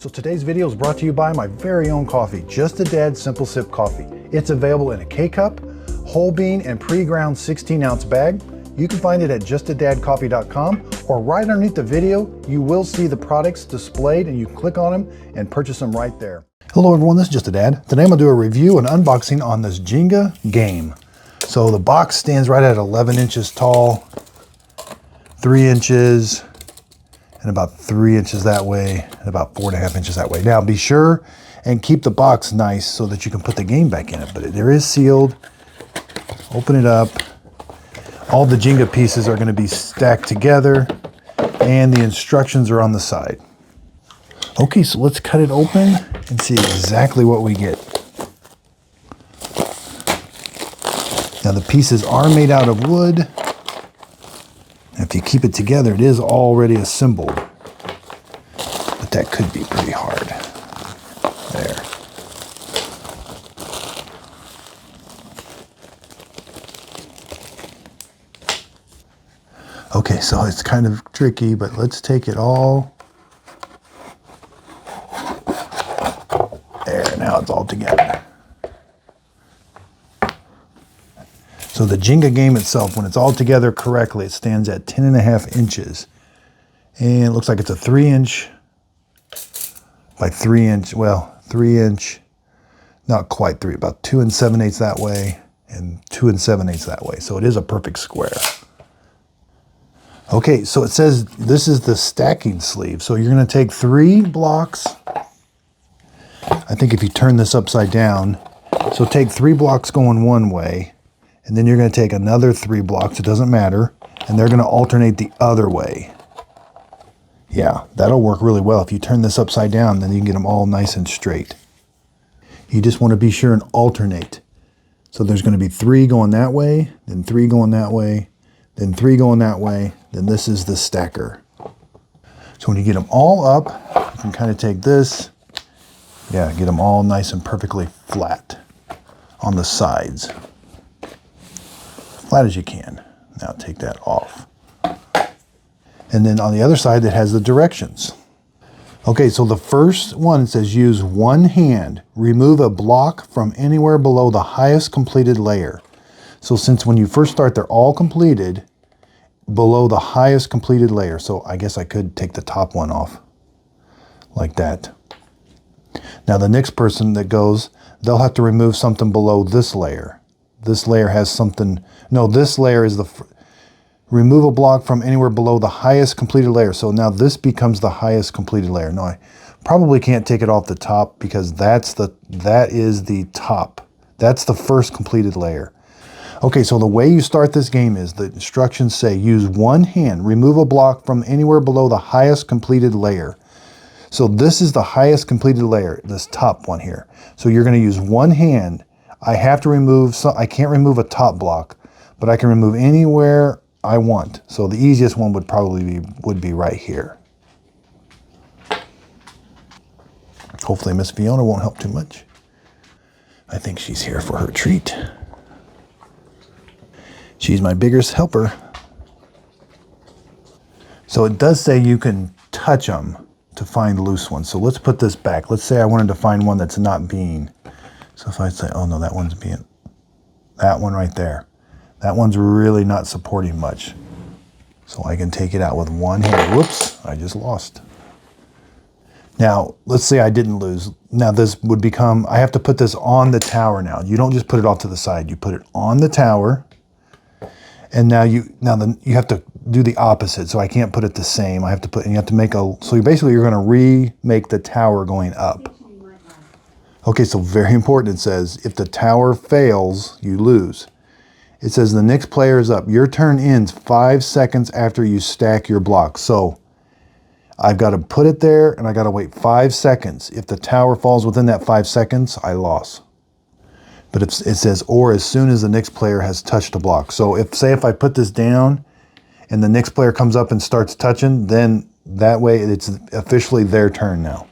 So today's video is brought to you by my very own coffee, Just a Dad Simple Sip Coffee. It's available in a K-Cup, whole bean, and pre-ground 16-ounce bag. You can find it at justadadcoffee.com, or right underneath the video, you will see the products displayed and you can click on them and purchase them right there. Hello everyone, this is Just a Dad. Today I'm going to do a review and unboxing on this Jenga game. So the box stands right at 11 inches tall, 3 inches, and about 3 inches that way, and about 4.5 inches that way. Now be sure and keep the box nice so that you can put the game back in it, but there is sealed. Open it up. All the Jenga pieces are going to be stacked together, and the instructions are on the side. Okay, so let's cut it open and see exactly what we get. Now the pieces are made out of wood. If you keep it together, it is already assembled, but that could be pretty hard. There. Okay, so it's kind of tricky, but let's take it all. There, now it's all together. So the Jenga game itself, when it's all together correctly, it stands at 10.5 inches. And it looks like it's a 3-inch by 3 inch, well, 3 inch, not quite 3, about 2 7/8 that way and 2 7/8 that way. So it is a perfect square. Okay, so it says this is the stacking sleeve. So you're gonna take 3 blocks. I think if you turn this upside down, so take 3 blocks going one way, and then you're going to take another 3 blocks, it doesn't matter, and they're going to alternate the other way. Yeah, that'll work really well. If you turn this upside down, then you can get them all nice and straight. You just want to be sure and alternate. So there's going to be 3 going that way, then 3 going that way, then 3 going that way, then this is the stacker. So when you get them all up, you can kind of take this, yeah, get them all nice and perfectly flat on the sides. Flat as you can. Now take that off. And then on the other side, it has the directions. Okay, so the first one says use one hand. Remove a block from anywhere below the highest completed layer. So since when you first start, they're all completed below the highest completed layer. So I guess I could take the top one off like that. Now the next person that goes, they'll have to remove something below this layer. This layer has something, no, this layer is remove a block from anywhere below the highest completed layer. So now this becomes the highest completed layer. No, I probably can't take it off the top because that is the top. That's the first completed layer. Okay, so the way you start this game is the instructions say use one hand, remove a block from anywhere below the highest completed layer. So this is the highest completed layer, this top one here. So you're going to use one hand. I have to remove, I can't remove a top block, but I can remove anywhere I want. So the easiest one would probably be right here. Hopefully Miss Fiona won't help too much. I think she's here for her treat. She's my biggest helper. So it does say you can touch them to find loose ones. So let's put this back. Let's say I wanted to find one that's not being. So if I say, oh no, that one's being, that one right there. That one's really not supporting much. So I can take it out with one hand. Whoops, I just lost. Now, let's say I didn't lose. Now this would become, I have to put this on the tower now. You don't just put it off to the side. You put it on the tower. And now you have to do the opposite. So I can't put it the same. I have to put, and you have to make a, so basically you're going to remake the tower going up. Okay, so very important. It says if the tower fails, you lose. It says the next player is up. Your turn ends 5 seconds after you stack your blocks. So I've got to put it there and I got to wait 5 seconds. If the tower falls within that 5 seconds, I lost. But it says, or as soon as the next player has touched a block. So if I put this down and the next player comes up and starts touching, then that way it's officially their turn now.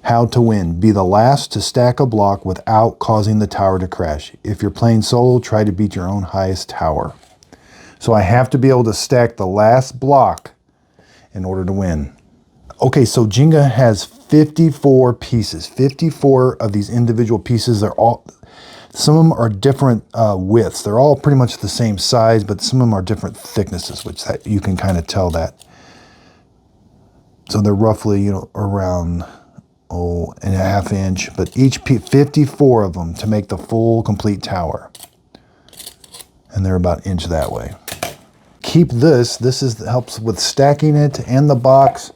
How to win. Be the last to stack a block without causing the tower to crash. If you're playing solo, try to beat your own highest tower. So I have to be able to stack the last block in order to win. Okay, so Jenga has 54 pieces, 54 of these individual pieces. They're all, some of them are different widths. They're all pretty much the same size, but some of them are different thicknesses, which that you can kind of tell that. So they're roughly, you know, around, oh, and a half inch, but each 54 of them to make the full complete tower. And they're about an inch that way. Keep this. This is helps with stacking it and the box.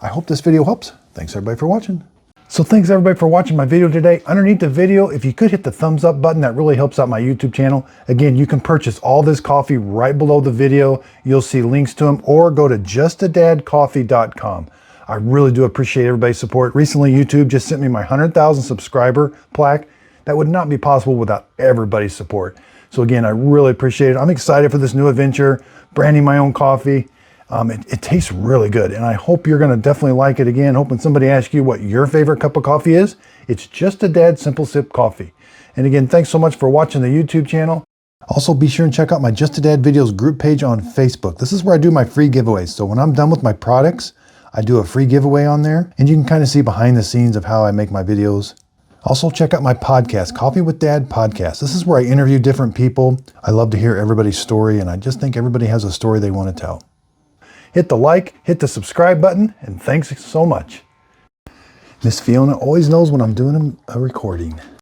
I hope this video helps. Thanks everybody for watching. So thanks everybody for watching my video today. Underneath the video, if you could hit the thumbs up button, that really helps out my YouTube channel. Again, you can purchase all this coffee right below the video. You'll see links to them, or go to justadadcoffee.com. I really do appreciate everybody's support. Recently, YouTube just sent me my 100,000 subscriber plaque. That would not be possible without everybody's support. So again, I really appreciate it. I'm excited for this new adventure, branding my own coffee. It tastes really good, and I hope you're going to definitely like it. Again, hoping somebody asks you what your favorite cup of coffee is. It's Just a Dad Simple Sip Coffee. And again, thanks so much for watching the YouTube channel. Also, be sure and check out my Just a Dad Videos group page on Facebook. This is where I do my free giveaways. So when I'm done with my products, I do a free giveaway on there, and you can kind of see behind the scenes of how I make my videos. Also, check out my podcast, Coffee with Dad Podcast. This is where I interview different people. I love to hear everybody's story, and I just think everybody has a story they want to tell. Hit the like, hit the subscribe button, and thanks so much. Miss Fiona always knows when I'm doing a recording.